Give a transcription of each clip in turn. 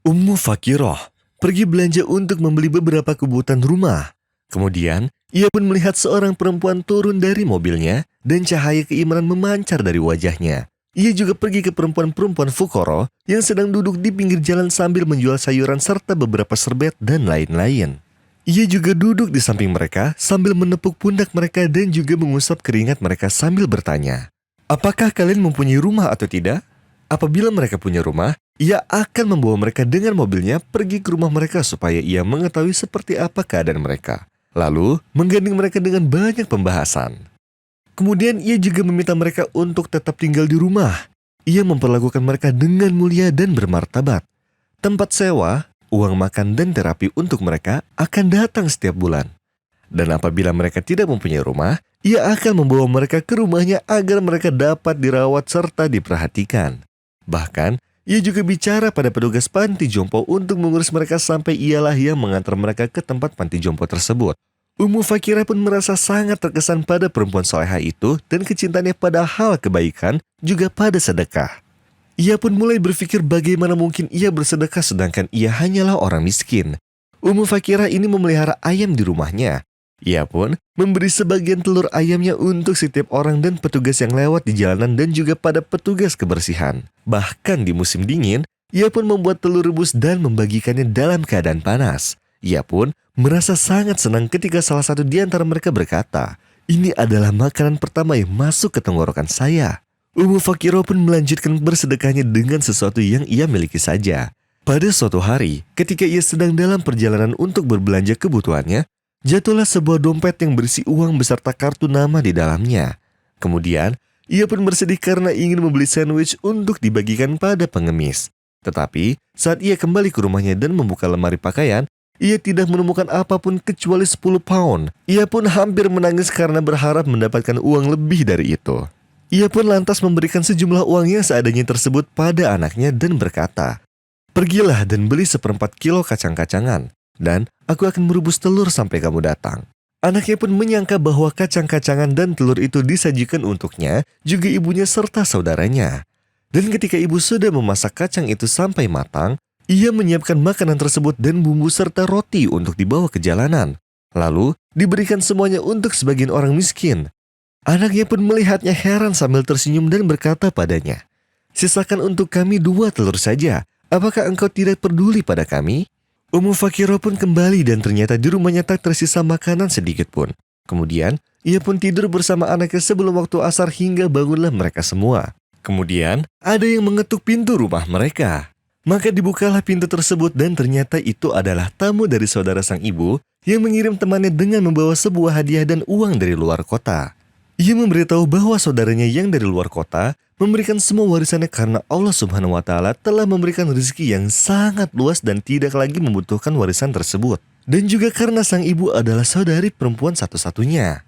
Ummu Fakiroh pergi belanja untuk membeli beberapa kebutuhan rumah. Kemudian, ia pun melihat seorang perempuan turun dari mobilnya dan cahaya keimanan memancar dari wajahnya. Ia juga pergi ke perempuan-perempuan fukoro yang sedang duduk di pinggir jalan sambil menjual sayuran serta beberapa serbet dan lain-lain. Ia juga duduk di samping mereka sambil menepuk pundak mereka dan juga mengusap keringat mereka sambil bertanya, "Apakah kalian mempunyai rumah atau tidak?" Apabila mereka punya rumah, ia akan membawa mereka dengan mobilnya pergi ke rumah mereka supaya ia mengetahui seperti apa keadaan mereka. Lalu, menggandeng mereka dengan banyak pembahasan. Kemudian ia juga meminta mereka untuk tetap tinggal di rumah. Ia memperlakukan mereka dengan mulia dan bermartabat. Tempat sewa, uang makan dan terapi untuk mereka akan datang setiap bulan. Dan apabila mereka tidak mempunyai rumah, ia akan membawa mereka ke rumahnya agar mereka dapat dirawat serta diperhatikan. Bahkan, ia juga bicara pada petugas panti jompo untuk mengurus mereka sampai ialah yang mengantar mereka ke tempat panti jompo tersebut. Ummu Fakirah pun merasa sangat terkesan pada perempuan soleha itu dan kecintaannya pada hal kebaikan juga pada sedekah. Ia pun mulai berpikir bagaimana mungkin ia bersedekah sedangkan ia hanyalah orang miskin. Ummu Fakirah ini memelihara ayam di rumahnya. Ia pun memberi sebagian telur ayamnya untuk setiap orang dan petugas yang lewat di jalanan dan juga pada petugas kebersihan. Bahkan di musim dingin, ia pun membuat telur rebus dan membagikannya dalam keadaan panas. Ia pun merasa sangat senang ketika salah satu di antara mereka berkata, "Ini adalah makanan pertama yang masuk ke tenggorokan saya." Ummu Fakirah pun melanjutkan bersedekahnya dengan sesuatu yang ia miliki saja. Pada suatu hari, ketika ia sedang dalam perjalanan untuk berbelanja kebutuhannya, jatuhlah sebuah dompet yang berisi uang beserta kartu nama di dalamnya. Kemudian, ia pun bersedih karena ingin membeli sandwich untuk dibagikan pada pengemis. Tetapi, saat ia kembali ke rumahnya dan membuka lemari pakaian, ia tidak menemukan apapun kecuali 10 pound. Ia pun hampir menangis karena berharap mendapatkan uang lebih dari itu. Ia pun lantas memberikan sejumlah uang yang seadanya tersebut pada anaknya dan berkata, "Pergilah dan beli 1/4 kilo kacang-kacangan. Dan aku akan merebus telur sampai kamu datang." Anaknya pun menyangka bahwa kacang-kacangan dan telur itu disajikan untuknya, juga ibunya serta saudaranya. Dan ketika ibu sudah memasak kacang itu sampai matang, ia menyiapkan makanan tersebut dan bumbu serta roti untuk dibawa ke jalanan. Lalu diberikan semuanya untuk sebagian orang miskin. Anaknya pun melihatnya heran sambil tersenyum dan berkata padanya, "Sisakan untuk kami 2 telur saja. Apakah engkau tidak peduli pada kami?" Ummu Fakirah pun kembali dan ternyata di rumahnya tak tersisa makanan sedikit pun. Kemudian, ia pun tidur bersama anaknya sebelum waktu asar hingga bangunlah mereka semua. Kemudian, ada yang mengetuk pintu rumah mereka. Maka dibukalah pintu tersebut dan ternyata itu adalah tamu dari saudara sang ibu yang mengirim temannya dengan membawa sebuah hadiah dan uang dari luar kota. Ia memberitahu bahwa saudaranya yang dari luar kota memberikan semua warisannya karena Allah Subhanahu wa Ta'ala telah memberikan rezeki yang sangat luas dan tidak lagi membutuhkan warisan tersebut. Dan juga karena sang ibu adalah saudari perempuan satu-satunya.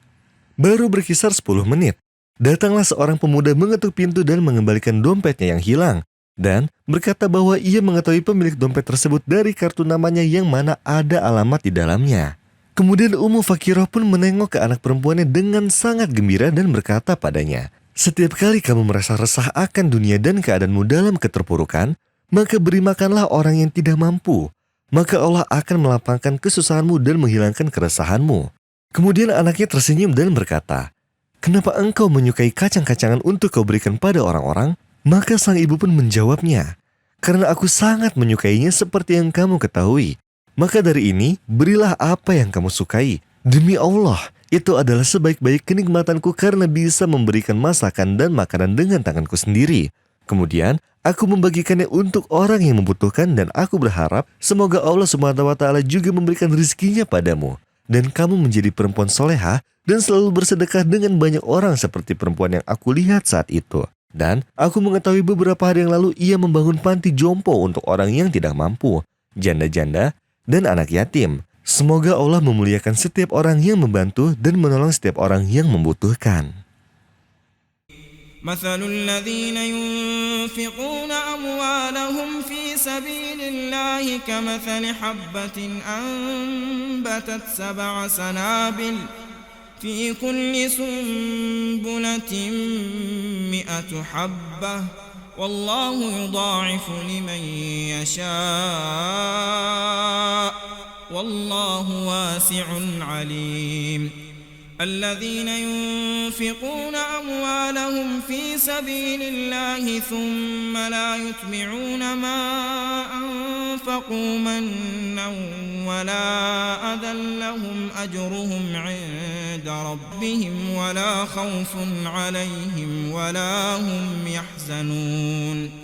Baru berkisar 10 menit, datanglah seorang pemuda mengetuk pintu dan mengembalikan dompetnya yang hilang. Dan berkata bahwa ia mengetahui pemilik dompet tersebut dari kartu namanya yang mana ada alamat di dalamnya. Kemudian Ummu Fakirah pun menengok ke anak perempuannya dengan sangat gembira dan berkata padanya, "Setiap kali kamu merasa resah akan dunia dan keadaanmu dalam keterpurukan, maka beri makanlah orang yang tidak mampu. Maka Allah akan melapangkan kesusahanmu dan menghilangkan keresahanmu." Kemudian anaknya tersenyum dan berkata, "Kenapa engkau menyukai kacang-kacangan untuk kau berikan pada orang-orang?" Maka sang ibu pun menjawabnya, "Karena aku sangat menyukainya seperti yang kamu ketahui. Maka dari ini, berilah apa yang kamu sukai. Demi Allah, itu adalah sebaik-baik kenikmatanku karena bisa memberikan masakan dan makanan dengan tanganku sendiri. Kemudian, aku membagikannya untuk orang yang membutuhkan dan aku berharap semoga Allah Subhanahu wa Ta'ala juga memberikan rezekinya padamu. Dan kamu menjadi perempuan soleha dan selalu bersedekah dengan banyak orang seperti perempuan yang aku lihat saat itu. Dan aku mengetahui beberapa hari yang lalu ia membangun panti jompo untuk orang yang tidak mampu, janda-janda, dan anak yatim. Semoga Allah memuliakan setiap orang yang membantu dan menolong setiap orang yang membutuhkan." مثل الذين ينفقون أموالهم في سبيل الله كمثل حبة أنبتت 7 سنابل في كل سنبلة 100 حبة والله يضاعف لمن يشاء والله واسع عليم الذين ينفقون أموالهم في سبيل الله ثم لا يتبعون ما أنفقوا منا ولا أذى لهم أجرهم عند ربهم ولا خوف عليهم ولا هم يحزنون